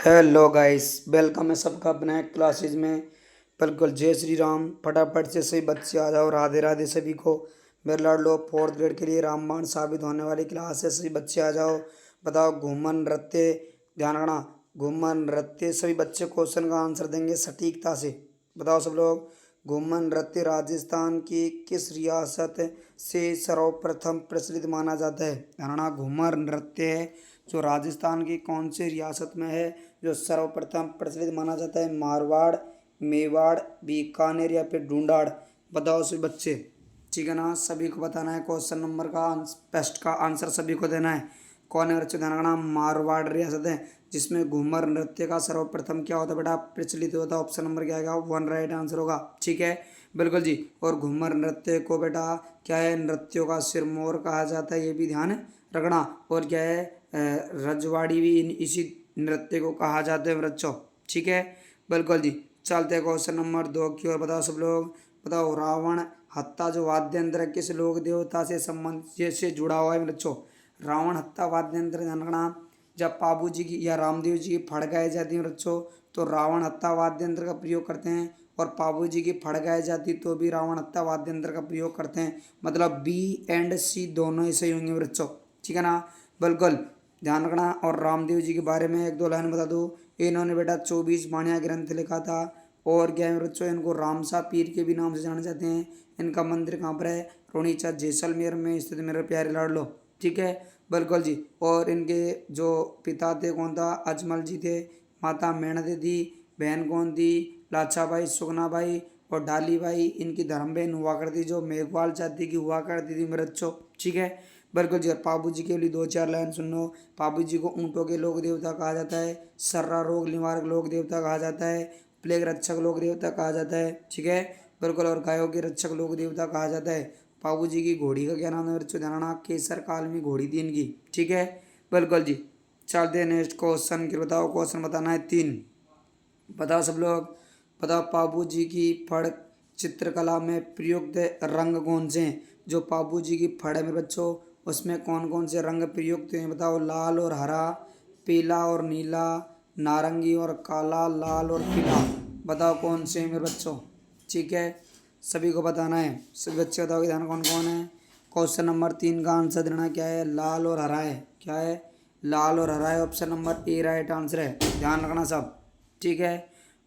Hello guys, welcome है सबका अपने क्लासेज में। बिल्कुल जय श्री राम। फटाफट से सभी बच्चे आ जाओ। राधे राधे सभी को। मेरे लाडलो फोर्थ ग्रेड के लिए रामबाण साबित होने वाली क्लास है। सभी बच्चे आ जाओ। बताओ घूमर नृत्य, ध्यान रखना, घूमर नृत्य सभी बच्चे क्वेश्चन का आंसर देंगे सटीकता से। बताओ सब लोग, घूमर नृत्य राजस्थान की किस रियासत से सर्वप्रथम प्रचलित माना जाता है? ध्यान रखना, घूमर नृत्य है जो राजस्थान की कौन सी रियासत में है जो सर्वप्रथम प्रचलित माना जाता है? मारवाड़, मेवाड़, बीकानेर या फिर ढूंढाड़? बताओ सभी बच्चे। ठीक है ना, सभी को बताना है। क्वेश्चन नंबर का पेस्ट का आंसर सभी को देना है। कौन है बच्चे? ध्यान रखना, मारवाड़ रियासत है जिसमें घूमर नृत्य का सर्वप्रथम क्या होता है बेटा? प्रचलित होता है। ऑप्शन नंबर क्या आएगा? वन राइट आंसर होगा। ठीक है, बिल्कुल जी। और घूमर नृत्य को बेटा क्या है? नृत्यों का सिरमौर कहा जाता है, ये भी ध्यान रखना। और क्या है? रजवाड़ी भी इसी नृत्य को कहा जाता है बच्चों। ठीक है, बिल्कुल जी। चलते हैं क्वेश्चन नंबर 2 की ओर। बताओ सब लोग। बताओ रावण हत्ता जो वाद्य यंत्र है किस लोक देवता से संबंध से जुड़ा हुआ है बच्चों? रावण हत्ता वाद्य यंत्र ध्यान रखना, जब पाबू जी की या रामदेव जी की फड़ गाई जाती है बच्चों तो रावण हत्ता वाद्य यंत्र का प्रयोग करते हैं। और पाबू जी की फड़ गाई जाती तो भी रावण हत्ता वाद्य यंत्र का प्रयोग करते हैं। मतलब बी एंड सी दोनों ही सही होंगे बच्चों। ठीक है ना, बिल्कुल ध्यान रखना। और रामदेव जी के बारे में एक दो लाइन बता दूँ। इन्होंने बेटा 24 बाणिया ग्रंथ लिखा था। और क्या है बच्चों, इनको रामसा पीर के भी नाम से जाने जाते हैं। इनका मंदिर कहाँ पर है? रोनीचा जैसलमेर में स्थित मेरे प्यारे लाडलो। ठीक है, बिल्कुल जी। और इनके जो पिता थे कौन था? अजमल जी थे। माता मेणदे थी। बहन कौन थी? लाछाबाई, सुगनाबाई और डालीबाई इनकी धर्म बहन हुआ करती जो मेघवाल जाति की हुआ करती थी मेरे बच्चों। ठीक है, बिल्कुल जी। और पाबू जी के लिए दो चार लाइन सुन लो। पाबू जी को ऊँटों के लोक देवता कहा जाता है, सर्रा रोग निवारक लोक देवता कहा जाता है, प्लेग रक्षक लोक देवता कहा जाता है। ठीक है, बिल्कुल। और गायों के रक्षक लोक देवता कहा जाता है। पाबू जी की घोड़ी का क्या नाम है बच्चों? ध्यान रखना, केसर काल में घोड़ी थी इनकी। ठीक है, बिल्कुल जी। चलते हैं नेक्स्ट क्वेश्चन की। बताओ, क्वेश्चन बताना है 3। बताओ सब लोग। बताओ पाबू जी की फड़ चित्रकला में प्रयुक्त रंग कौन से हैं? जो पाबू जी की फड़ है मेरे बच्चों उसमें कौन कौन से रंग प्रयुक्त हैं? बताओ, लाल और हरा, पीला और नीला, नारंगी और काला, लाल और पीला। बताओ कौन से हैं मेरे बच्चों? ठीक है, सभी को बताना है। सभी बच्चे बताओ ध्यान, कौन कौन है? क्वेश्चन नंबर 3 का आंसर देना क्या है? लाल और हरा है। क्या है? लाल और हरा है। Option number A right answer है। ध्यान रखना सब। ठीक है,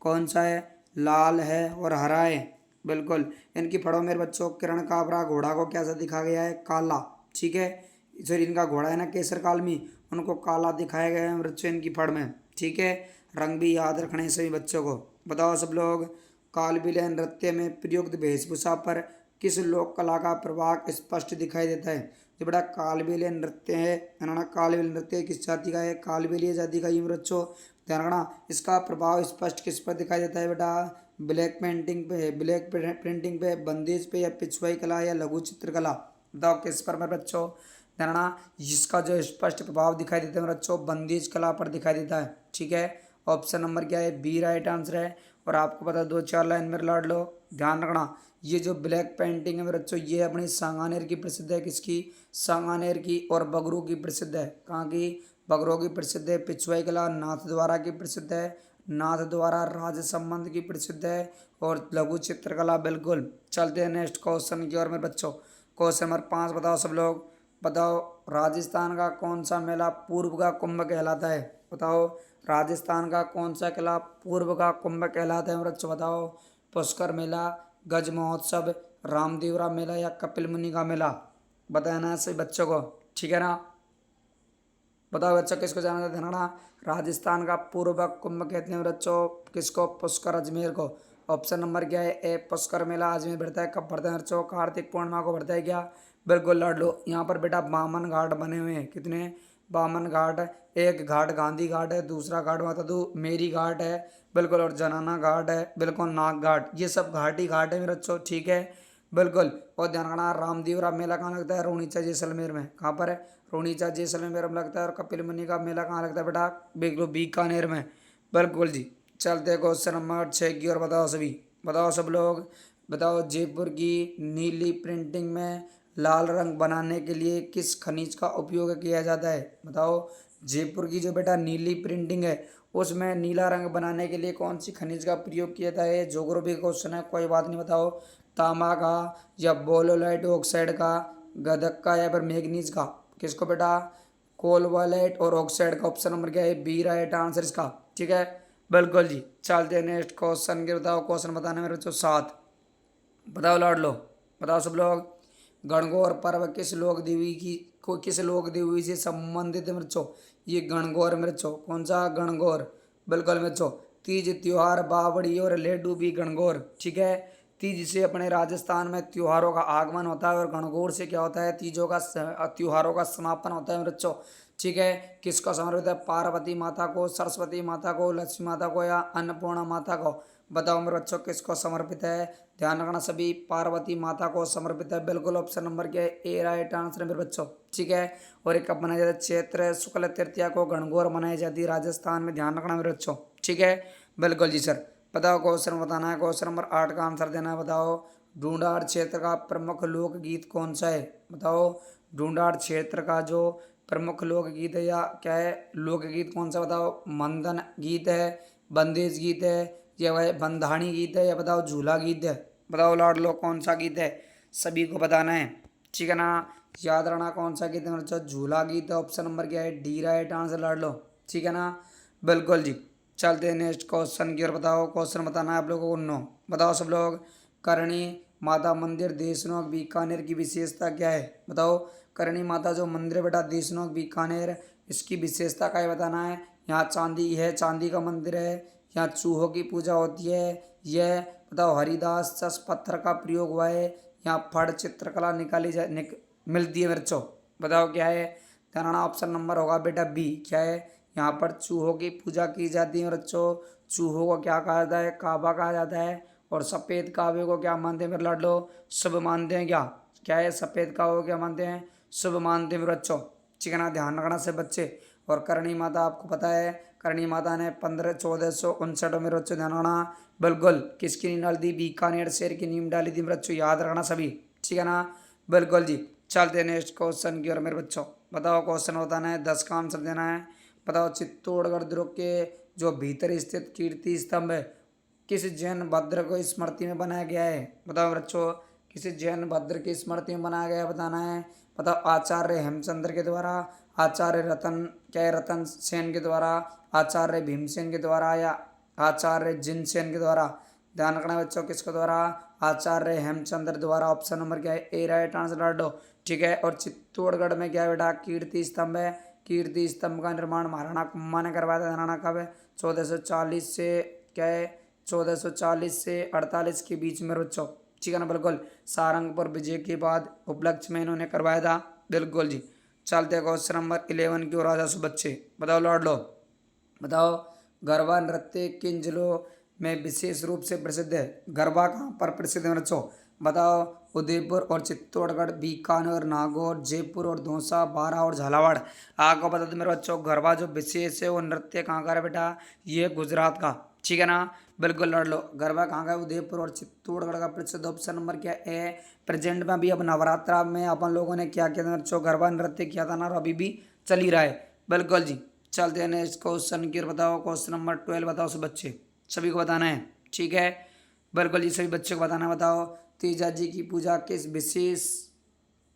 कौन सा है? लाल है और हरा है, बिल्कुल। इनकी फड़ों में बच्चों किरण काबरा घोड़ा को कैसा दिखा गया है? काला। ठीक है, सर इनका घोड़ा है ना केसर काल में, उनको काला दिखाया गया है बच्चों इनकी फड़ में। ठीक है, रंग भी याद रखने सभी बच्चों को। बताओ सब लोग, कालबिलिया नृत्य में प्रयुक्त वेशभूषा पर किस लोक कला का प्रभाव स्पष्ट दिखाई देता है? जो बड़ा कालबेलिया नृत्य है ना, कालबेलिया नृत्य किस जाति का है? कालबेलिया जाति का। ये बच्चों ध्यान रखना, इसका प्रभाव स्पष्ट किस पर दिखाई देता है बेटा? ब्लैक पेंटिंग पे है, ब्लैक प्रिंटिंग पे, बंदेज पे, या पिछवाई कला या लघु चित्रकला? बताओ किस पर मेरे बच्चों? ध्यान रखना, जिसका जो स्पष्ट प्रभाव दिखाई देता है मेरे बच्चों बंदेज कला पर दिखाई देता है। ठीक है, ऑप्शन नंबर क्या है? बी राइट आंसर है। और आपको पता दो चार लाइन मेरे लाड लो, ध्यान रखना। ये जो ब्लैक पेंटिंग है मेरे बच्चों ये अपनी सांगानेर की प्रसिद्ध है। किसकी? सांगानेर की। और बगरू की प्रसिद्ध है। कहाँ की? बगरू की प्रसिद्ध है। पिछवाई कला नाथ द्वारा की प्रसिद्ध है। नाथ द्वारा राज संबंध की प्रसिद्ध है। और लघु चित्रकला, बिल्कुल। चलते हैं नेक्स्ट क्वेश्चन की ओर मेरे बच्चों। क्वेश्चन नंबर 5 बताओ सब लोग। बताओ, राजस्थान का कौन सा मेला पूर्व का कुंभ कहलाता है? बताओ, राजस्थान का कौन सा किला पूर्व का कुंभ कहलाता है बच्चों? बताओ, पुष्कर मेला, गज महोत्सव, रामदेवरा मेला या कपिल मुनि का मेला? बताना है सभी बच्चों को। ठीक है ना, बताओ बच्चों किसको जाना था? ध्यान रखना, राजस्थान का पूर्व कुंभ कहते हैं बच्चों किसको? पुष्कर अजमेर को। ऑप्शन नंबर क्या है? ए पुष्कर मेला अजमेर बढ़ता है। कब बढ़ता है बच्चों? कार्तिक पूर्णिमा को बढ़ता है। क्या? बिल्कुल लाड लो। यहाँ पर बेटा बामन घाट बने हुए हैं। कितने? बामन घाट। एक घाट गांधी घाट है, दूसरा घाट बता दो मेरी घाट है, बिल्कुल। और जनाना घाट है, बिल्कुल। नाग घाट, ये सब घाट ही घाट है मेरे बच्चों। ठीक है, बिल्कुल। और ध्यान रखना, रामदेवरा मेला कहाँ लगता है? रोनीचा जैसलमेर में। कहाँ पर है? रोनीचा जैसलमेर में लगता है। और कपिल मुनि का मेला कहाँ लगता है बेटा? बिल्कुल बीकानेर में, बिल्कुल जी। चलते हैं क्वेश्चन नंबर 6 की और। बताओ सभी। बताओ सब लोग। बताओ, जयपुर की नीली प्रिंटिंग में लाल रंग बनाने के लिए किस खनिज का उपयोग किया जाता है? बताओ, जयपुर की जो बेटा नीली प्रिंटिंग है उसमें नीला रंग बनाने के लिए कौन सी खनिज का प्रयोग किया था? ये ज्योग्राफी का क्वेश्चन है, कोई बात नहीं, बताओ। तांबा का या बोलोलाइट ऑक्साइड का, गंधक का या फिर मैग्नीज का? किसको बेटा? कोलवालाइट और ऑक्साइड का। ऑप्शन नंबर क्या है? बी राइट आंसर इसका। ठीक है, बिल्कुल जी। चलते हैं नेक्स्ट क्वेश्चन के। बताओ क्वेश्चन बताने मेरे बच्चों 7। बताओ लाड लो, बताओ सब लोग। गणगौर पर्व किस लोक देवी की को किस लोक देवी से संबंधित है बच्चों? ये गणगौर में बच्चों, कौन सा? गणगौर, बिल्कुल बच्चों। तीज त्योहार, बावड़ी और लेडू भी गणगौर। ठीक है, तीज से अपने राजस्थान में त्योहारों का आगमन होता है और गणगौर से क्या होता है? तीजों का त्योहारों का समापन होता है बच्चों। ठीक है, किसको समर्पित है? पार्वती माता को, सरस्वती माता को, लक्ष्मी माता को या अन्नपूर्णा माता को? बताओ मेरे बच्चों किसको समर्पित है? ध्यान रखना सभी, पार्वती माता को समर्पित है। बिल्कुल ऑप्शन नंबर क्या है? ए राइट आंसर है मेरे बच्चों। ठीक है, और एक कब मनाया जाता है? चैत्र शुक्ल तृतीया को गणगौर मनाई जाती है राजस्थान में। ध्यान रखना मेरे बच्चों। ठीक है, बिल्कुल जी सर। बताओ क्वेश्चन बताना है, क्वेश्चन नंबर 8 का आंसर देना है। बताओ ढूंढाड़ क्षेत्र का प्रमुख लोकगीत कौन सा है? बताओ ढूंढाड़ क्षेत्र का जो प्रमुख लोकगीत है या क्या है? लोकगीत कौन सा? बताओ मंदन गीत है, बंदेज गीत है, या वह बंधानी गीत है, या बताओ झूला गीत है? बताओ लाड लो कौन सा गीत है? सभी को बताना है। ठीक है ना, याद रखना कौन सा गीत है मेरे बच्चों? झूला गीत है। ऑप्शन नंबर क्या है? डी राइट आंसर लाड लो। ठीक है ना, बिल्कुल जी। चलते हैं नेक्स्ट क्वेश्चन की ओर। बताओ क्वेश्चन बताना है आप लोगों को 9। बताओ सब लोग। करणी माता मंदिर देशनोक बीकानेर की विशेषता क्या है? बताओ करणी माता जो मंदिर है बेटा देशनोक बीकानेर, इसकी विशेषता क्या है बताना है। यहाँ चांदी है, चांदी का मंदिर है, यहाँ चूहों की पूजा होती है, यह बताओ हरिदास चस पत्थर का प्रयोग हुआ है, यहाँ फड़ चित्रकला मिलती है बच्चों। बताओ क्या है? ध्यान ऑप्शन नंबर होगा बेटा बी। क्या है? यहाँ पर चूहों की पूजा की जाती है बच्चों। चूहों को क्या कहा जाता है? काबा कहा जाता है। और सफ़ेद काबे को क्या मानते हैं मेरे लाडलो? शुभ मानते हैं क्या? क्या है? सफ़ेद काबे को क्या मानते हैं? शुभ मानते हैं मेरे बच्चों। ठीक है ना, ध्यान रखना से बच्चे। और करणी माता आपको पता है, करणी माता ने 1459 में बच्चों ध्यान रखना, बिल्कुल किसकी नींव डाली थी? बीकानेर शहर की नींव डाली थी बच्चों, याद रखना सभी। ठीक है ना, बिल्कुल जी। चलते हैं नेक्स्ट क्वेश्चन की ओर मेरे बच्चों। बताओ क्वेश्चन बताना है, 10 का आंसर देना है। बताओ चित्तौड़गढ़ दुर्ग के जो भीतर स्थित कीर्ति स्तंभ है किस जैन भद्र को स्मृति में बनाया गया है? बताओ बच्चों किस जैन भद्र की स्मृति में बनाया गया है बताना है। बताओ आचार्य हेमचंद्र के द्वारा, आचार्य रतन क्या है रतन सेन के द्वारा, आचार्य भीमसेन के द्वारा या आचार्य जिनसेन के द्वारा? ध्यान रखना बच्चों किसके द्वारा? आचार्य हेमचंद्र द्वारा। ऑप्शन नंबर क्या है? ए राइट आंसर डाल दो। ठीक है, और चित्तौड़गढ़ में क्या है बेटा? कीर्ति स्तंभ है। कीर्ति स्तंभ का निर्माण महाराणा कुम्भा ने करवाया था। महाराणा कब है? 1440 से क्या है 1440 से 48 के बीच में बच्चों। ठीक है ना, बिल्कुल सारंगपुर विजय के बाद उपलक्ष्य में इन्होंने करवाया था। बिल्कुल जी। चलते क्वेश्चन नंबर 11 की ओर आ जाओ बच्चे। बताओ लौट लो। बताओ गरबा नृत्य किन जिलों में विशेष रूप से प्रसिद्ध है? गरबा कहाँ पर प्रसिद्ध है बच्चों? बताओ उदयपुर और चित्तौड़गढ़, बीकानेर, नागौर, जयपुर और दौसा, बारा और झालावाड़। आपको बता दो मेरे बच्चों गरबा जो विशेष है वो नृत्य कहाँ का है बेटा? ये गुजरात का। ठीक है ना, बिल्कुल लड़ लो। गरबा कहाँ का है? उदयपुर और चित्तौड़गढ़ का प्रसिद्ध। ऑप्शन नंबर क्या है? प्रेजेंट में अभी अब नवरात्रा में अपन लोगों ने क्या किया था बच्चों? गरबा नृत्य किया था ना, और अभी भी चल ही रहा है। बिल्कुल जी। चलते हैं नेक्स्ट क्वेश्चन की ओर। बताओ क्वेश्चन नंबर 12 बताओ सब बच्चे, सभी को बताना है। ठीक है, बिल्कुल जी सभी बच्चों को बताना है। बताओ तेजा जी की पूजा किस विशेष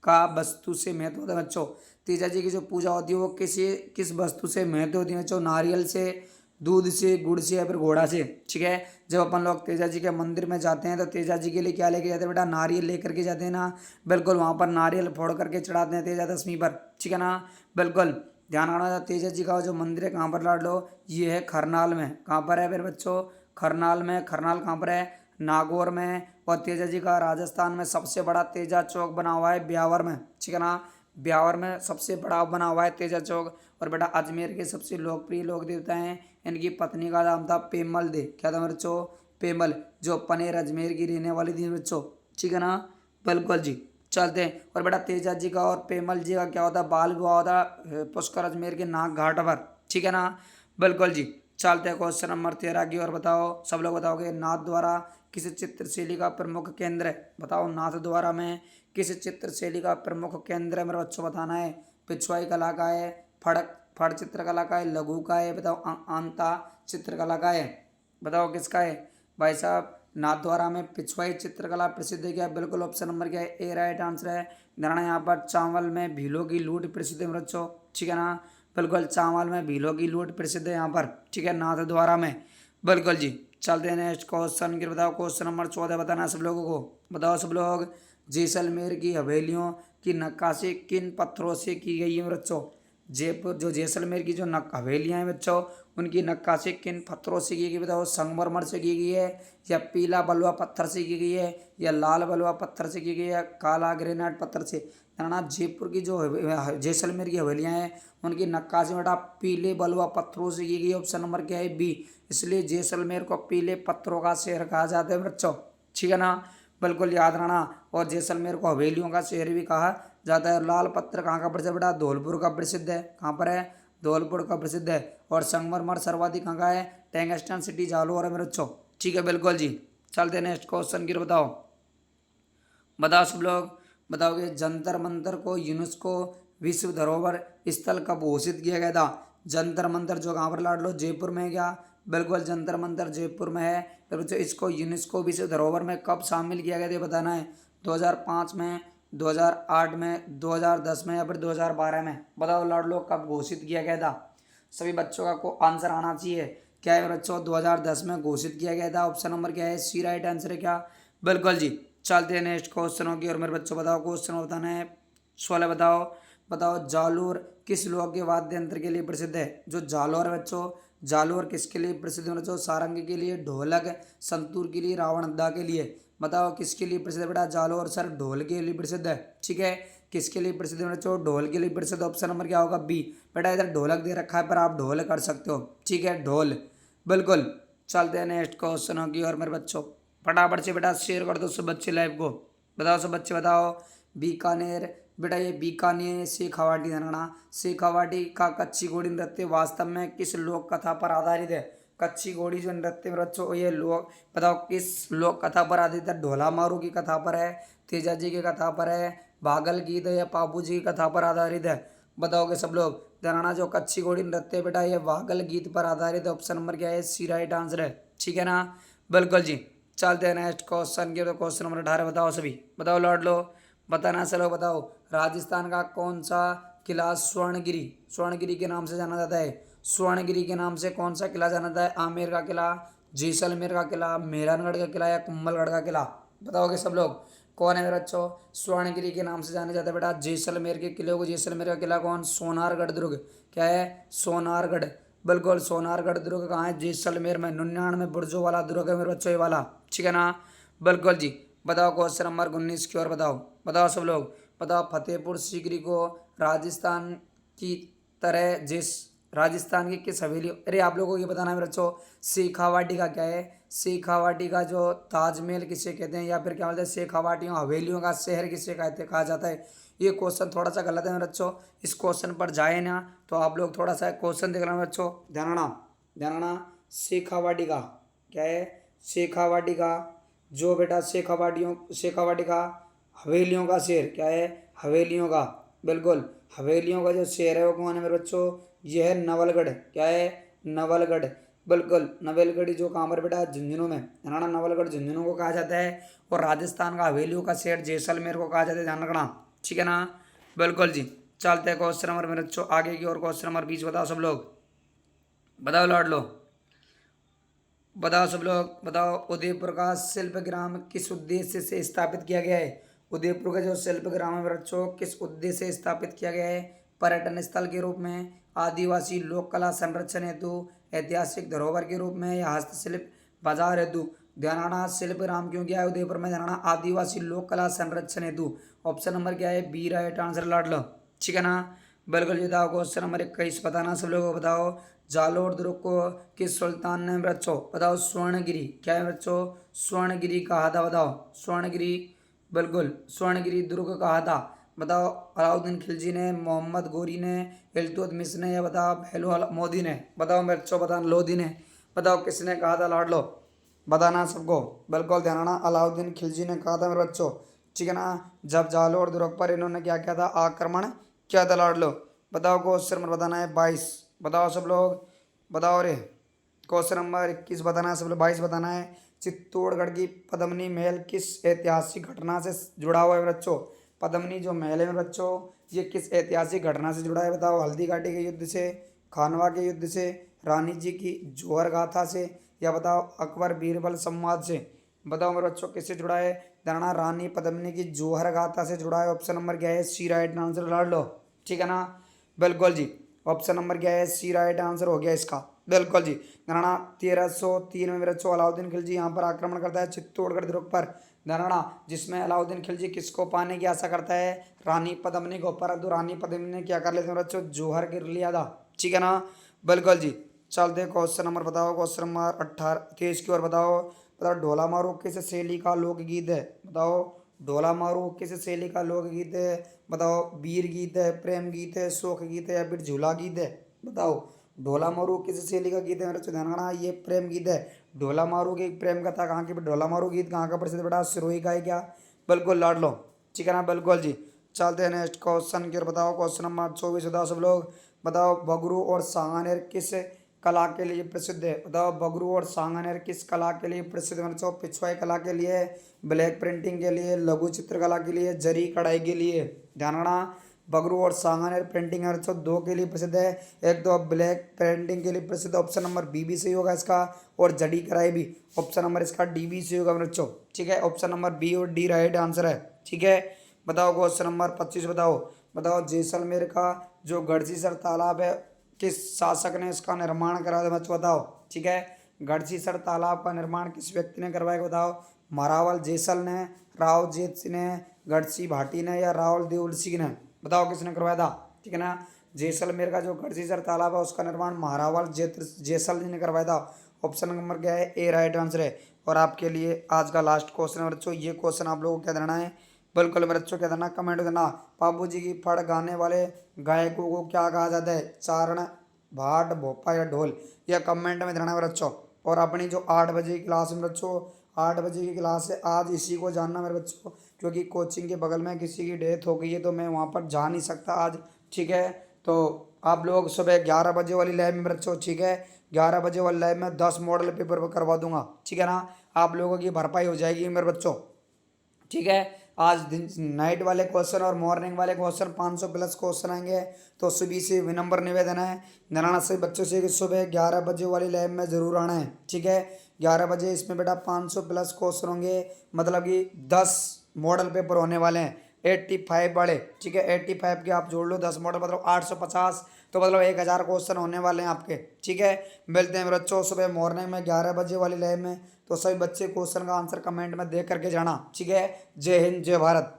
का वस्तु से महत्व होता है बच्चों? तेजा जी की जो पूजा होती है वो किस वस्तु से महत्व होती है बच्चों? नारियल से, दूध से, गुड़ से या फिर घोड़ा से? ठीक है, जब अपन लोग तेजा जी के मंदिर में जाते हैं तो तेजा जी के लिए क्या लेके जाते हैं बेटा? नारियल लेकर के जाते हैं ना, बिल्कुल वहाँ पर नारियल फोड़ करके चढ़ाते हैं तेजा दशमी पर। ठीक है ना, बिल्कुल ध्यान रखना। तेजा जी का जो मंदिर है कहाँ पर लाड लो? ये है खरनाल में। कहाँ पर है फिर बच्चों? खरनाल में। खरनाल कहाँ पर है? नागौर में। और तेजा जी का राजस्थान में सबसे बड़ा तेजा चौक बना हुआ है ब्यावर में। ठीक है ना, ब्यावर में सबसे बड़ा बना हुआ है तेजा चौक। और बेटा अजमेर के सबसे लोकप्रिय लोक देवता हैं, इनकी पत्नी का नाम था पेमल दे। क्या था बच्चों? पेमल, जो पनेर अजमेर की रहने वाली थी बच्चों। ठीक है ना, बिल्कुल जी। चलते हैं। और बेटा तेजा जी का और पेमल जी का क्या होता है? बाल विवाह होता है पुष्कर अजमेर के नाग घाट पर। ठीक है ना, बिल्कुल जी। चलते हैं क्वेश्चन नंबर 13 की और। बताओ सब लोग बताओगे नाथ द्वारा किस चित्रशैली का प्रमुख केंद्र है? बताओ नाथ द्वारा में किस चित्रशैली का प्रमुख केंद्र है मेरे बच्चों बताना है। पिछवाई कला का है, फड़क फट चित्रकला का है, लघु का है, बताओ आंता चित्रकला का है, बताओ किसका है भाई साहब, नाथद्वारा में पिछवाई चित्रकला प्रसिद्ध है क्या, बिल्कुल ऑप्शन नंबर क्या है ए राइट आंसर है। धरना यहाँ पर चावल में भीलों की लूट प्रसिद्ध है बच्चों, ठीक है ना, बिल्कुल चावल में भीलों की लूट प्रसिद्ध है यहाँ पर, ठीक है, नाथद्वारा में, बिल्कुल जी। चलते हैं नेक्स्ट क्वेश्चन की, बताओ क्वेश्चन नंबर 14 बताना सब लोगों को, बताओ सब लोग, जैसलमेर की हवेलियों की नक्काशी किन पत्थरों से की गई है बच्चों, जयपुर जो जैसलमेर की जो हवेलियाँ हैं बच्चों उनकी नक्काशी किन पत्थरों से की गई, बताओ संगमरमर से की गई है, या पीला बलुआ पत्थर से की गई है, या लाल बलुआ पत्थर से की गई है, काला ग्रेनाइट पत्थर से। ना जयपुर की जो जैसलमेर की हवेलियाँ हैं उनकी नक्काशी बेटा पीले बलुआ पत्थरों से की गई, ऑप्शन नंबर क्या है बी, इसलिए जैसलमेर को पीले पत्थरों का शहर कहा जाता है बच्चों, ठीक है ना, बिल्कुल याद रखना। और जैसलमेर को हवेलियों का शहर भी कहा जाता है। लाल पत्थर कहाँ का प्रसिद्ध बेटा, धौलपुर का प्रसिद्ध है, कहाँ पर है, धौलपुर का प्रसिद्ध है। और संगमरमर सर्वाधिक कहाँ का है, टैंगस्टन सिटी जालौर है मेरे बच्चों, ठीक है, बिल्कुल जी। चलते नेक्स्ट क्वेश्चन की, बताओ बताओ सब लोग, बताओगे जंतर मंतर को यूनेस्को विश्व धरोहर स्थल कब घोषित किया गया था, जंतर मंतर जो कहाँ पर लाड लो जयपुर में है क्या, बिल्कुल जंतर मंतर जयपुर में है। तो बच्चों इसको यूनेस्को विश्व धरोहर में कब शामिल किया गया था बताना है, 2005 में, 2008 में, 2010 में या फिर 2012 में, बताओ लाड लो कब घोषित किया गया था। सभी बच्चों का को आंसर आना चाहिए, क्या है बच्चों 2010 में घोषित किया गया था, ऑप्शन नंबर क्या है सी राइट आंसर है क्या, बिल्कुल जी। चलते हैं नेक्स्ट क्वेश्चनों की, और मेरे बच्चों बताओ क्वेश्चन बताना है 16, बताओ बताओ जालोर किस लोक वाद्य यंत्र के लिए प्रसिद्ध है, जो जालोर है बच्चों, जालोर किसके लिए प्रसिद्ध है बच्चों, सारंगी के लिए, ढोलक, संतूर के लिए, रावणदा के लिए, बताओ किसके लिए प्रसिद्ध है बेटा, जालोर सर ढोल के लिए प्रसिद्ध है, ठीक है, किसके लिए प्रसिद्ध है बच्चों, ढोल के लिए प्रसिद्ध, ऑप्शन नंबर क्या होगा बी, बेटा इधर ढोलक दे रखा है पर आप ढोल कर सकते हो, ठीक है, ढोल, बिल्कुल। चलते हैं नेक्स्ट क्वेश्चनों की, और मेरे बच्चों फटाफट से बेटा शेयर कर दो सब बच्चे लाइव को, बताओ सब बच्चे बताओ, बीकानेर, बेटा ये बीकानेर शेखावाटी धरना, शेखावाटी का कच्ची घोड़ी नृत्य वास्तव में किस लोक कथा पर आधारित है, कच्ची घोड़ी जो नृत्य बच्चों ये लोक बताओ किस लोक कथा पर आधारित है, ढोला मारू की कथा पर है, तेजा जी की कथा पर है, भागल गीत है, या पापू जी की कथा पर आधारित है, बताओगे सब लोग। धरना जो कच्ची घोड़ी नृत्य बेटा ये वागल गीत पर आधारित है, ऑप्शन नंबर क्या है सी राइट आंसर है, ठीक है ना, बिल्कुल जी। चलते हैं नेक्स्ट क्वेश्चन के, तो क्वेश्चन नंबर 18 बताओ सभी, बताओ लौट लो, बताना चलो, बताओ राजस्थान का कौन सा किला स्वर्णगिरी, स्वर्णगिरी के नाम से जाना जाता है, स्वर्णगिरी के नाम से कौन सा किला जाना जाता है, आमेर का किला, जैसलमेर का किला, मेहरानगढ़ का किला, या कुंभलगढ़ का किला, बताओगे सब लोग कौन है मेरे बच्चों, स्वर्णगिरी के नाम से जाने जाता है बेटा जैसलमेर के किले को, जैसलमेर का किला कौन, सोनारगढ़ दुर्ग, क्या है सोनारगढ़, बिल्कुल सोनारगढ़ दुर्ग कहाँ है, जैसलमेर में, 99 बुर्जों वाला दुर्ग है मेरे बच्चों ये वाला, ठीक है ना, बिल्कुल जी। बताओ क्वेश्चन नंबर 19 की ओर, बताओ बताओ सब लोग, बताओ फतेहपुर सीकरी को राजस्थान की तरह जिस राजस्थान की किस हवेली, अरे आप लोगों को ये बताना है मेरे बच्चों, शेखावाटी का क्या है, शेखावाटी का जो ताजमहल किसे कहते हैं, या फिर क्या बोलते हैं शेखावाटियों हवेलियों का शहर किसे कहते कहा जाता है, ये क्वेश्चन थोड़ा सा गलत है मेरे बच्चों, इस क्वेश्चन पर जाए ना तो आप लोग थोड़ा सा क्वेश्चन देख लेना बच्चों, ध्यान रखना ध्यान रखना, शेखावाटी का क्या है, शेखावाटी का जो बेटा शेखावाटी का हवेलियों का शहर, क्या है हवेलियों का, बिल्कुल हवेलियों का जो शहर है वो कौन है मेरे बच्चों, यह है नवलगढ़, क्या है नवलगढ़, बिल्कुल नवलगढ़ जो कहाँ पर बेटा झुंझुनू में, है ना, नवलगढ़ झुंझुनू को कहा जाता है, और राजस्थान का हवेलियों का शहर जैसलमेर को कहा जाता है, ध्यान रखना, ठीक है ना, बिल्कुल जी। चलते हैं क्वेश्चन नंबर मेरे बच्चों आगे की, और क्वेश्चन नंबर 20 बताओ सब लोग, बताओ लौट लो, बताओ सब लोग, बताओ उदयपुर का शिल्पग्राम किस उद्देश्य से स्थापित किया गया है, उदयपुर का जो शिल्पग्राम है बच्चों किस उद्देश्य से स्थापित किया गया है, पर्यटन स्थल के रूप में, आदिवासी लोक कला संरक्षण हेतु, ऐतिहासिक धरोहर के रूप में, या हस्तशिल्प बाजार हेतु, ध्यानाना शिल्पग्राम क्यों किया है उदयपुर में, ध्यानाना आदिवासी लोक कला संरक्षण हेतु, ऑप्शन नंबर क्या है बी राइट आंसर लाड लो, ठीक है ना, बिल्कुल बताओ क्वेश्चन नंबर 21 बताना सब लोगों को, बताओ जालोर दुर्ग को किस सुल्तान ने बच्चों, बताओ स्वर्णगिरी, क्या है बच्चों स्वर्णगिरी कहा था, बताओ स्वर्णगिरी, बिल्कुल स्वर्णगिरी दुर्ग कहा था, बताओ अलाउद्दीन खिलजी ने, मोहम्मद गोरी ने, इल्तुतमिश ने, या बताओ पहलू मोदी ने, बताओ बच्चों बताना लोधी ने, बताओ किसने कहा था लाड लो, बताना सबको, बिल्कुल ध्यान रखना अलाउद्दीन खिलजी ने कहा था मेरे बच्चों, ठीक है ना, जब जालोर दुर्ग पर इन्होंने क्या किया था आक्रमण किया था लाड लो, बताओ क्वेश्चन नंबर बताना है 22। बताओ सब लोग, बताओ रे। क्वेश्चन नंबर 21 बताना है सब लोग, 22 बताना है। चित्तौड़गढ़ की पद्मनी महल किस ऐतिहासिक घटना से जुड़ा हुआ है बच्चों? पद्मनी जो महल है बच्चों, ये किस ऐतिहासिक घटना से जुड़ा है? बताओ, हल्दी घाटी के युद्ध से, खानवा के युद्ध से, रानी जी की जौहर गाथा से, या बताओ अकबर बीरबल संवाद से? बताओ मेरे बच्चों किससे जुड़ा है? धरना रानी पद्मिनी की जौहर गाथा से जुड़ा है। ऑप्शन नंबर क्या है? सी राइट आंसर डाल लो, ठीक है ना। बिल्कुल जी, ऑप्शन नंबर क्या है? सी राइट आंसर हो गया इसका, बिल्कुल जी। धरना 1303 में मेरे बच्चों अलाउद्दीन खिलजी यहाँ पर आक्रमण करता है चित्तौड़गढ़ दुर्ग पर। धरना जिसमें अलाउद्दीन खिलजी किसको पाने की आशा करता है? रानी पद्मिनी को। परंतु रानी पद्मिनी ने क्या कर लिया मेरे बच्चों? जौहर गिर लिया था, ठीक है ना। बिल्कुल जी। चलते क्वेश्चन नंबर बताओ, क्वेश्चन नंबर 23 की ओर बताओ। बताओ ढोला मारू किस शैली का लोकगीत है? बताओ ढोला मारू किस शैली का लोकगीत है? बताओ वीर गीत है, प्रेम गीत है, शोक गीत है, या फिर झूला गीत है? बताओ ढोला मारू किस शैली का गीत है मेरे बच्चों? ध्यान रखना, ये प्रेम गीत है। ढोला मारू की प्रेम कथा कहाँ की? ढोला मारू गीत कहाँ का प्रसिद्ध बेटा? सिरोही का है क्या? बिल्कुल लाड लो, ठीक है ना, बिल्कुल जी। चलते हैं नेक्स्ट क्वेश्चन की ओर। बताओ क्वेश्चन नंबर 24 बताओ सब लोग। बताओ बगरू और सांगानेर किस कला के लिए प्रसिद्ध है? बताओ बगरू और सांगानेर किस कला के लिए प्रसिद्ध है? मतलब पिछवाई कला के लिए, ब्लैक प्रिंटिंग के लिए, लघु चित्रकला के लिए, जरी कढ़ाई के लिए? ध्यान रखना, बगरू और सांगानेर प्रिंटिंग है तो दो के लिए प्रसिद्ध है। एक तो ब्लैक प्रिंटिंग के लिए प्रसिद्ध, ऑप्शन नंबर बी भी सही होगा इसका, और जड़ी कढ़ाई भी ऑप्शन नंबर इसका डी भी सही होगा बच्चों, ठीक है। ऑप्शन नंबर बी और डी राइट आंसर है, ठीक है। बताओ क्वेश्चन नंबर 25 बताओ। बताओ जैसलमेर का जो गढ़सीसर तालाब है, किस शासक ने इसका निर्माण करा था बच्चों? बताओ, ठीक है। गढ़सीसर तालाब का निर्माण किस व्यक्ति ने करवाया? बताओ, मारावल जैसल ने, राव जेत सिंह ने, गढ़सी भाटी ने, या रावल देउल सिंह ने? बताओ किसने करवाया था, ठीक है ना। जैसलमेर का जो गढ़सीसर तालाब है उसका निर्माण महारावल जैसल ने करवाया था। ऑप्शन नंबर क्या है? ए राइट आंसर है। और आपके लिए आज का लास्ट क्वेश्चन है बच्चों, ये क्वेश्चन आप लोगों को क्या देना है? बिल्कुल मेरे बच्चों क्या देना? कमेंट देना। बाबू जी की फड़ गाने वाले गायकों को क्या कहा जाता है? चारण, भाट, भोपा या ढोल? यह कमेंट में देना है मेरे बच्चों। और अपनी जो 8 बजे की क्लास में बच्चों, 8 बजे की क्लास है आज, इसी को जानना मेरे बच्चों, क्योंकि कोचिंग के बगल में किसी की डेथ हो गई है तो मैं वहाँ पर जा नहीं सकता आज, ठीक है। तो आप लोग सुबह 11 बजे वाली लैब में बच्चों, ठीक है, 11 बजे वाली लैब में 10 मॉडल पेपर करवा दूंगा, ठीक है ना। आप लोगों की भरपाई हो जाएगी मेरे बच्चों, ठीक है। आज दिन नाइट वाले क्वेश्चन और मॉर्निंग वाले क्वेश्चन 500 प्लस क्वेश्चन आएंगे। तो सभी से विनम्र निवेदन है, नारायण से बच्चों से कि सुबह 11 बजे वाली लैब में ज़रूर आना है, ठीक है। 11 बजे इसमें बेटा 500 प्लस क्वेश्चन होंगे, मतलब कि 10 मॉडल पेपर होने वाले हैं 85 वाले, ठीक है। 85 के आप जोड़ लो 10 मॉडल मतलब 850, तो मतलब 1000 क्वेश्चन होने वाले हैं आपके, ठीक है। मिलते हैं मेरे बच्चों सुबह मॉर्निंग में 11 बजे वाली लैब में। तो सभी बच्चे क्वेश्चन का आंसर कमेंट में दे करके जाना, ठीक है। जय हिंद, जय भारत।